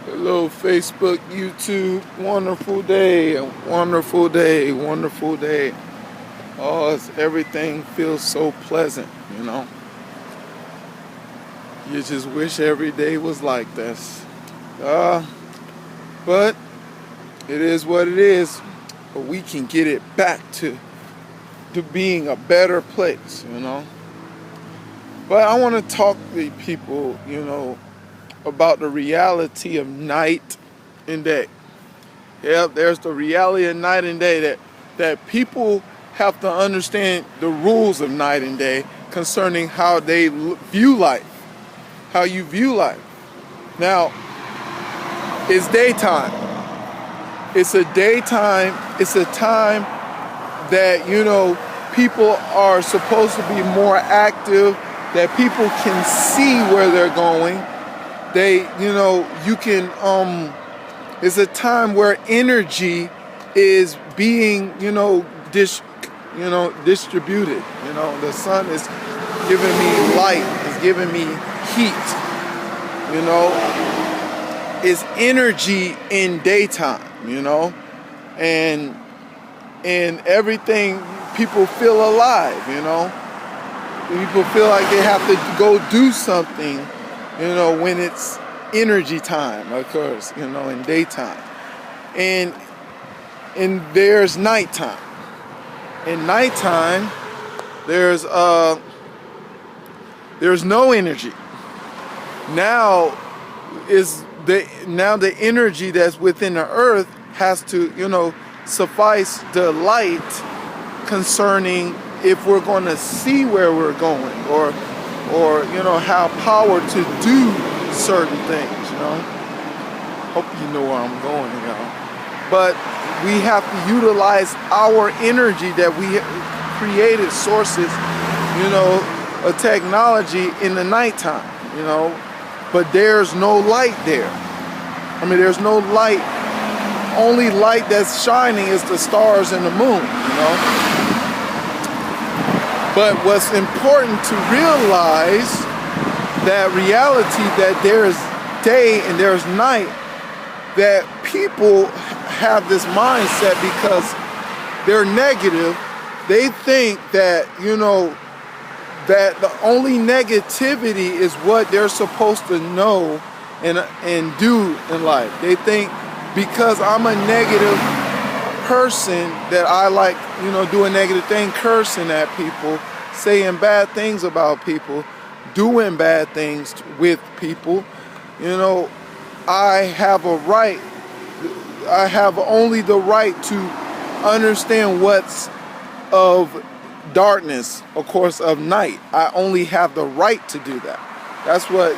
Hello, Facebook, YouTube. Wonderful day, wonderful day, wonderful day. Oh, everything feels so pleasant, you know. You just wish every day was like this. But it is what it is. But we can get it back to being a better place, you know. But I want to talk to people, about the reality of night and day. Yeah, there's the reality of night and day that people have to understand the rules of night and day concerning how they view life, how you view life. Now, it's daytime. It's a daytime. It's a time that, people are supposed to be more active, that people can see where they're going. You can, it's a time where energy is being, distributed. The sun is giving me light, is giving me heat, it's energy in daytime, and everything, people feel alive, people feel like they have to go do something, when it's energy time, of course, in daytime. And there's nighttime. In nighttime, there's no energy. Now the energy that's within the earth has to, suffice the light concerning if we're going to see where we're going or have power to do certain things, Hope you know where I'm going, But we have to utilize our energy that we created sources, of technology in the nighttime, But there's no light there. There's no light. Only light that's shining is the stars and the moon, But what's important to realize that reality that there's day and there's night, that people have this mindset because they're negative. They think that, that the only negativity is what they're supposed to know and do in life. They think because I'm a negative person that I like, do a negative thing, cursing at people, saying bad things about people, doing bad things with people, I have a right, I have only the right to understand what's of darkness, of course, of night. I only have the right to do that. That's what,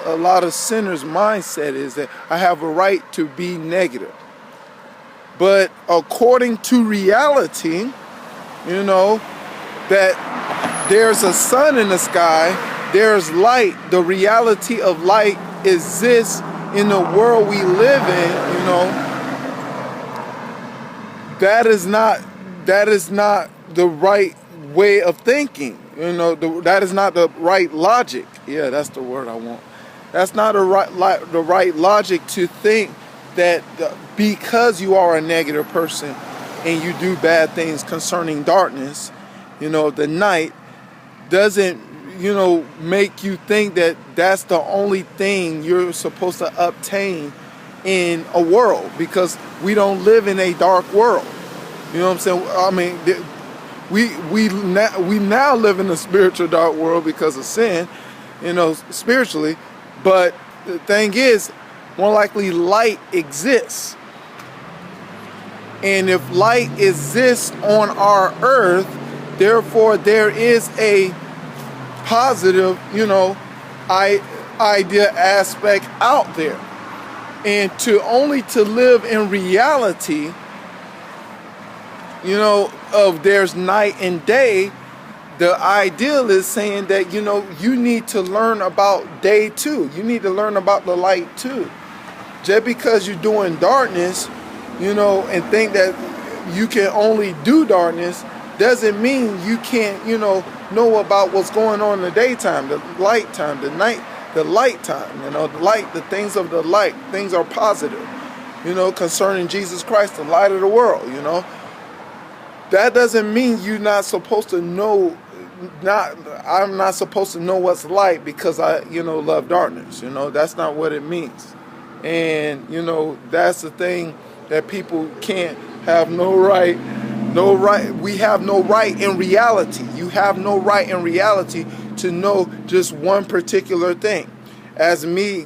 a lot of sinners' mindset is, that I have a right to be negative. But according to reality, that there's a sun in the sky, there's light. The reality of light exists in the world we live in, That is not the right way of thinking, that is not the right logic. Yeah, that's the word I want. That's not the right logic to think that because you are a negative person and you do bad things concerning darkness, the night, doesn't, make you think that that's the only thing you're supposed to obtain in a world, because we don't live in a dark world. You know what I'm saying? We now live in a spiritual dark world because of sin, spiritually. But the thing is, more likely light exists. And if light exists on our earth, therefore there is a positive, idea aspect out there. And to live in reality, of there's night and day, the ideal is saying that, you need to learn about day too. You need to learn about the light too. Just because you're doing darkness, and think that you can only do darkness, doesn't mean you can't, know about what's going on in the daytime, the light time, the night the light time. You know, the light, the things of the light, things are positive. You know, concerning Jesus Christ, the light of the world. You know, that doesn't mean you're not supposed to know. I'm not supposed to know what's light because I, love darkness. You know, that's not what it means. And, that's the thing that people can't have no right. We have no right in reality. You have no right in reality to know just one particular thing. As me,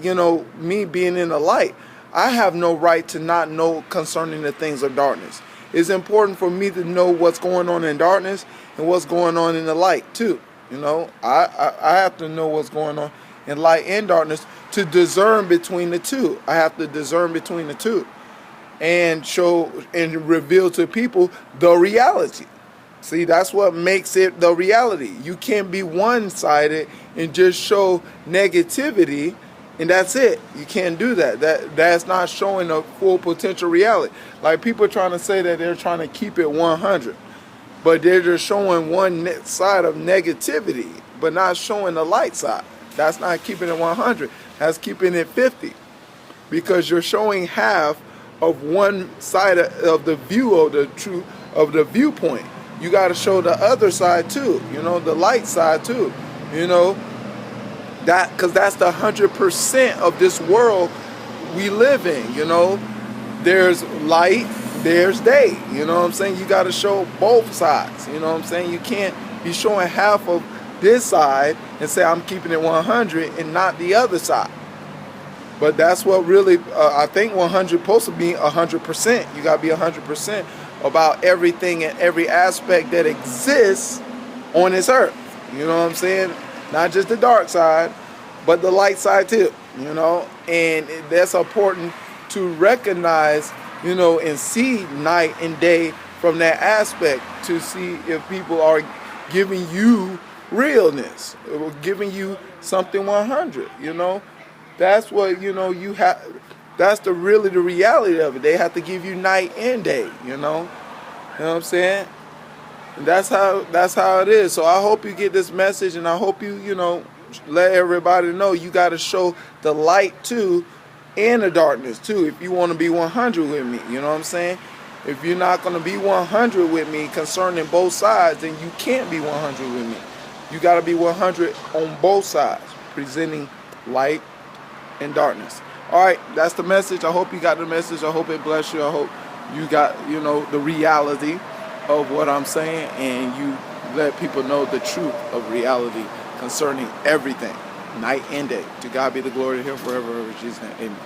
me being in the light, I have no right to not know concerning the things of darkness. It's important for me to know what's going on in darkness and what's going on in the light too. I have to know what's going on in light and darkness to discern between the two. I have to discern between the two and show and reveal to people the reality. See, that's what makes it the reality. You can't be one-sided and just show negativity and that's it. You can't do that. That's not showing a full potential reality. Like people trying to say that they're trying to keep it 100, but they're just showing one side of negativity, but not showing the light side. That's not keeping it 100. That's keeping it 50, because you're showing half of one side of the view of the truth of the viewpoint. You got to show the other side too. The light side too. That because that's the 100% of this world we live in. There's light, there's day. You know what I'm saying? You got to show both sides. You know what I'm saying? You can't be showing half of this side and say I'm keeping it 100 and not the other side. But that's what really I think 100 supposed to be 100%. You got to be 100% about everything and every aspect that exists on this earth. You know what I'm saying? Not just the dark side, but the light side too, and that's important to recognize, and see night and day from that aspect to see if people are giving you realness, or giving you something 100, That's what, you have, that's really the reality of it. They have to give you night and day, You know what I'm saying? That's how it is. So I hope you get this message, and I hope you let everybody know you got to show the light too and the darkness too if you want to be 100 with me. You know what I'm saying? If you're not going to be 100 with me concerning both sides, then you can't be 100 with me. You got to be 100 on both sides, presenting light and darkness. All right, that's the message. I hope you got the message. I hope it bless you. I hope you got the reality of what I'm saying, and you let people know the truth of reality concerning everything, night and day. To God be the glory here forever. In Jesus' name, amen.